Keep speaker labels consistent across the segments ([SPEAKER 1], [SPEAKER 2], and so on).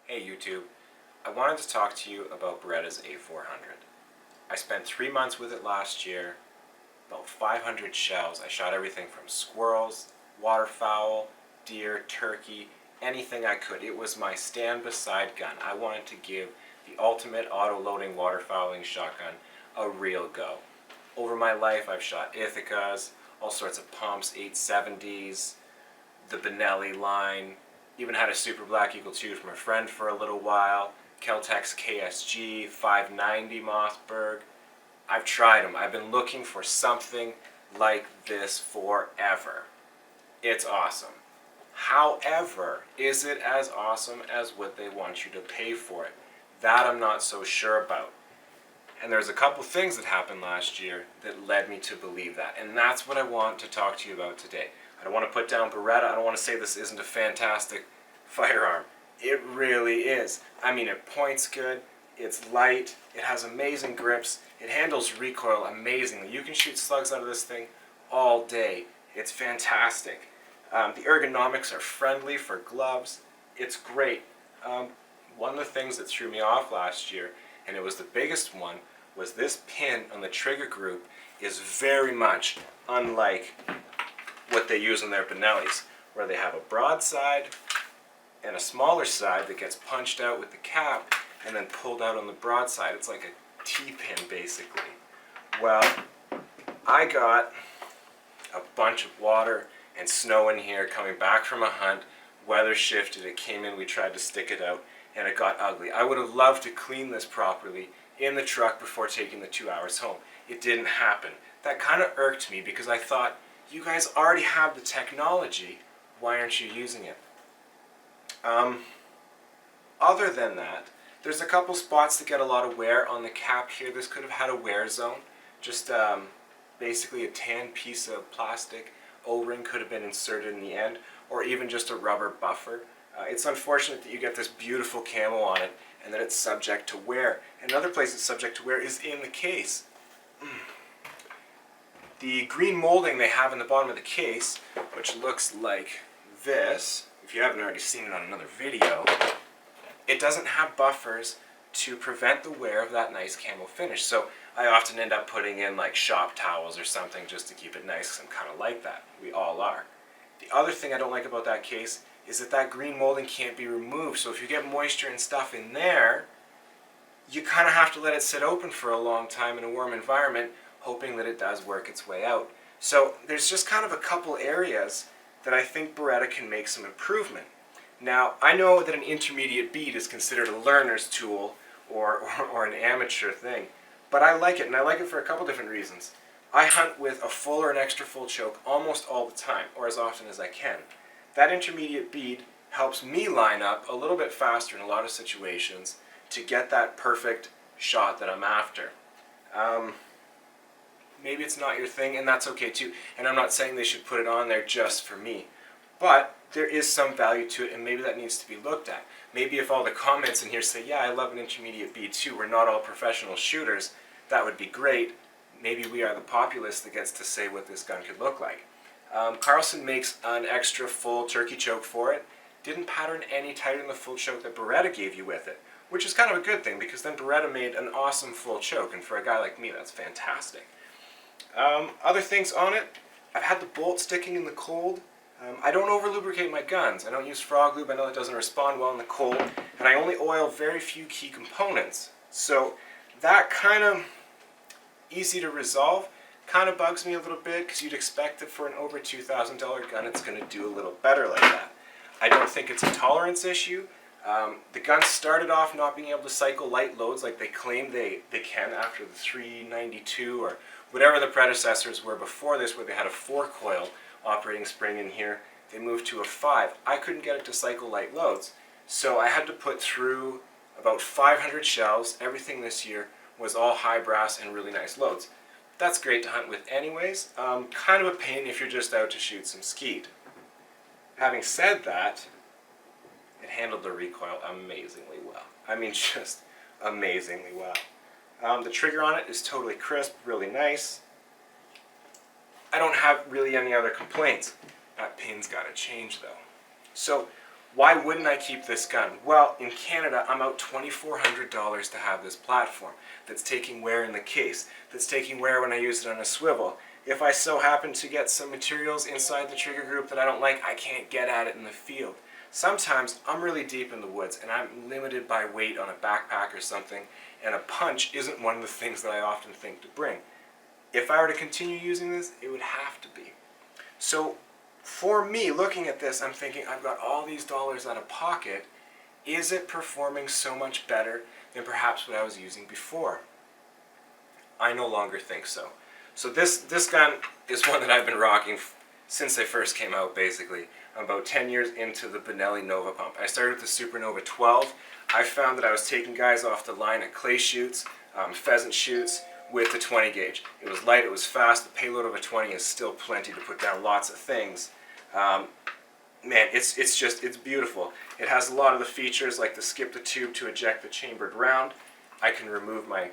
[SPEAKER 1] Hey YouTube, I wanted to talk to you about Beretta's A400. I spent 3 months with it last year, about 500 shells. I shot everything from squirrels, waterfowl, deer, turkey, anything I could. It was my stand beside gun. I wanted to give the ultimate auto-loading waterfowling shotgun a real go. Over my life I've shot Ithacas, all sorts of pumps, 870s, the Benelli line, even had a Super Black Eagle 2 from a friend for a little while, Kel-Tec's KSG, 590 Mossberg. I've tried them. I've been looking for something like this forever. It's awesome. However, is it as awesome as what they want you to pay for it? That I'm not so sure about. And there's a couple things that happened last year that led me to believe that. And that's what I want to talk to you about today. I don't want to put down Beretta. I don't want to say this isn't a fantastic firearm. It really is. I mean, it points good, it's light, it has amazing grips, it handles recoil amazingly. You can shoot slugs out of this thing all day. It's fantastic. The ergonomics are friendly for gloves. It's great. One of the things that threw me off last year, and it was the biggest one, was this pin on the trigger group is very much unlike what they use on their Benellis, where they have a broad side and a smaller side that gets punched out with the cap and then pulled out on the broad side. It's like a T-pin basically. Well, I got a bunch of water and snow in here coming back from a hunt. Weather shifted, it came in, we tried to stick it out, and it got ugly. I would have loved to clean this properly in the truck before taking the 2 hours home. It didn't happen. That kind of irked me because I thought, you guys already have the technology, why aren't you using it? Other than that, there's a couple spots that get a lot of wear on the cap here. This could have had a wear zone. Just basically a tan piece of plastic O-ring could have been inserted in the end, or even just a rubber buffer. It's unfortunate that you get this beautiful camo on it and that it's subject to wear. Another place it's subject to wear is in the case. The green molding they have in the bottom of the case, which looks like this, if you haven't already seen it on another video, it doesn't have buffers to prevent the wear of that nice camo finish. So I often end up putting in like shop towels or something just to keep it nice, because I'm kind of like that. We all are. The other thing I don't like about that case is that that green molding can't be removed. So if you get moisture and stuff in there, you kind of have to let it sit open for a long time in a warm environment, hoping that it does work its way out. So there's just kind of a couple areas that I think Beretta can make some improvement. Now, I know that an intermediate bead is considered a learner's tool or an amateur thing, but I like it, and I like it for a couple different reasons. I hunt with a full or an extra full choke almost all the time, or as often as I can. That intermediate bead helps me line up a little bit faster in a lot of situations to get that perfect shot that I'm after. Maybe it's not your thing, and that's okay too. And I'm not saying they should put it on there just for me. But there is some value to it, and maybe that needs to be looked at. Maybe if all the comments in here say, yeah, I love an intermediate bead too, we're not all professional shooters, that would be great. Maybe we are the populace that gets to say what this gun could look like. Carlson makes an extra full turkey choke for it. Didn't pattern any tighter than the full choke that Beretta gave you with it, which is kind of a good thing, because then Beretta made an awesome full choke, and for a guy like me, that's fantastic. Other things on it, I've had the bolt sticking in the cold. I don't over lubricate my guns. I don't use frog lube. I know it doesn't respond well in the cold, and I only oil very few key components. So that kind of easy to resolve kind of bugs me a little bit, because you'd expect that for an over $2,000 gun it's going to do a little better like that. I don't think it's a tolerance issue. The gun started off not being able to cycle light loads like they claim they can after the 392 or whatever the predecessors were before this, where they had a 4-coil operating spring in here. They moved to a 5. I couldn't get it to cycle light loads, so I had to put through about 500 shells. Everything this year was all high brass and really nice loads. That's great to hunt with anyways. Kind of a pain if you're just out to shoot some skeet. Having said that, it handled the recoil amazingly well. I mean, just amazingly well. The trigger on it is totally crisp, really nice. I don't have really any other complaints. That pin's got to change though. So Why wouldn't I keep this gun? Well, in Canada, I'm out $2,400 to have this platform that's taking wear in the case, that's taking wear when I use it on a swivel. If I so happen to get some materials inside the trigger group that I don't like, I can't get at it in the field. Sometimes I'm really deep in the woods and I'm limited by weight on a backpack or something, and a punch isn't one of the things that I often think to bring. If I were to continue using this, it would have to be. So for me, looking at this, I'm thinking, I've got all these dollars out of pocket. Is it performing so much better than perhaps what I was using before? I no longer think so. So this gun is one that I've been rocking since they first came out, basically. I'm about 10 years into the Benelli Nova pump. I started with the Supernova 12. I found that I was taking guys off the line at clay shoots, pheasant shoots, with the 20 gauge. It was light, it was fast. The payload of a 20 is still plenty to put down lots of things. Man, it's beautiful. It has a lot of the features like the skip the tube to eject the chambered round. I can remove my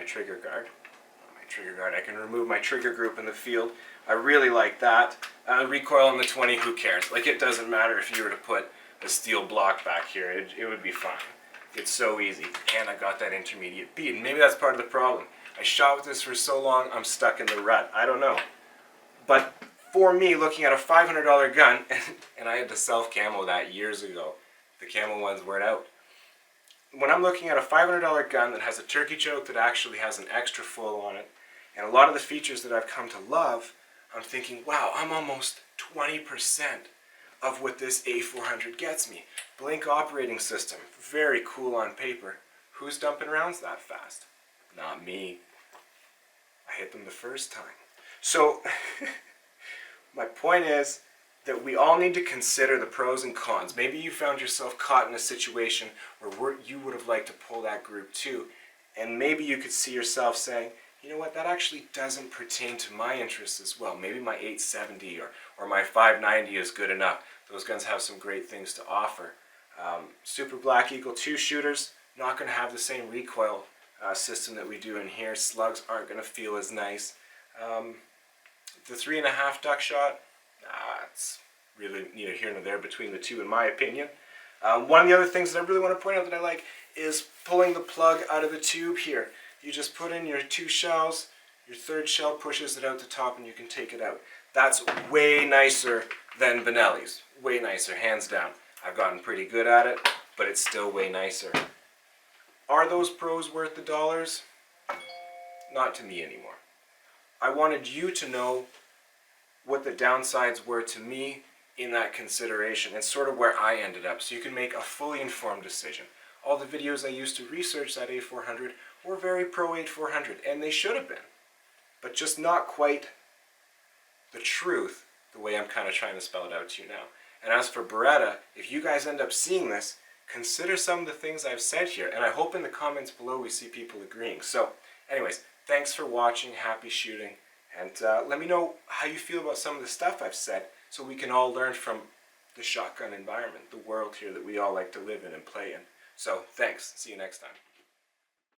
[SPEAKER 1] trigger guard. I can remove my trigger group in the field. I really like that. Recoil on the 20, who cares? Like, it doesn't matter if you were to put a steel block back here. It would be fine. It's so easy. And I got that intermediate bead. Maybe that's part of the problem. I shot with this for so long, I'm stuck in the rut. I don't know. But for me, looking at a $500 gun, and I had to self-camo that years ago. The camo ones weren't out. When I'm looking at a $500 gun that has a turkey choke that actually has an extra full on it, and a lot of the features that I've come to love, I'm thinking, wow, I'm almost 20% of what this A400 gets me. Blink operating system, very cool on paper. Who's dumping rounds that fast? Not me. I hit them the first time. So, my point is that we all need to consider the pros and cons. Maybe you found yourself caught in a situation where you would have liked to pull that group too, and maybe you could see yourself saying, you know what, that actually doesn't pertain to my interests as well. Maybe my 870 or my 590 is good enough. Those guns have some great things to offer. Super Black Eagle 2 shooters, not going to have the same recoil system that we do in here. Slugs aren't going to feel as nice. The 3.5 duck shot, it's really neither here nor there between the two in my opinion. One of the other things that I really want to point out that I like is pulling the plug out of the tube here. You just put in your 2 shells, your 3rd shell pushes it out the top and you can take it out. That's way nicer than Benelli's. Way nicer, hands down. I've gotten pretty good at it, but it's still way nicer. Are those pros worth the dollars? Not to me anymore. I wanted you to know what the downsides were to me in that consideration and sort of where I ended up, so you can make a fully informed decision. All the videos I used to research that A400 were very pro 8400, and they should have been, but just not quite the truth the way I'm kind of trying to spell it out to you now. And as for Beretta, if you guys end up seeing this, consider some of the things I've said here, and I hope in the comments below we see people agreeing. So anyways, thanks for watching, happy shooting, and let me know how you feel about some of the stuff I've said so we can all learn from the shotgun environment, the world here that we all like to live in and play in. So thanks, see you next time.